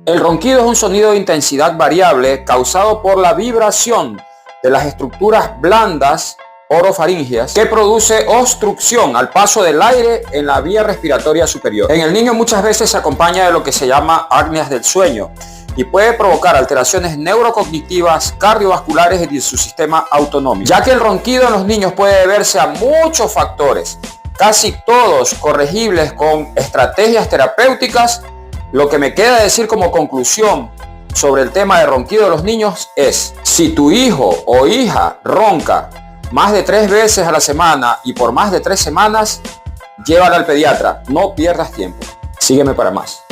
El ronquido es un sonido de intensidad variable causado por la vibración de las estructuras blandas orofaringeas que produce obstrucción al paso del aire en la vía respiratoria superior. En el niño muchas veces se acompaña de lo que se llama apneas del sueño y puede provocar alteraciones neurocognitivas, cardiovasculares y de su sistema autonómico. Ya que el ronquido en los niños puede deberse a muchos factores, casi todos corregibles con estrategias terapéuticas. Lo que me queda decir como conclusión sobre el tema de ronquido de los niños es: si tu hijo o hija ronca más de 3 veces a la semana y por más de 3 semanas, llévala al pediatra. No pierdas tiempo. Sígueme para más.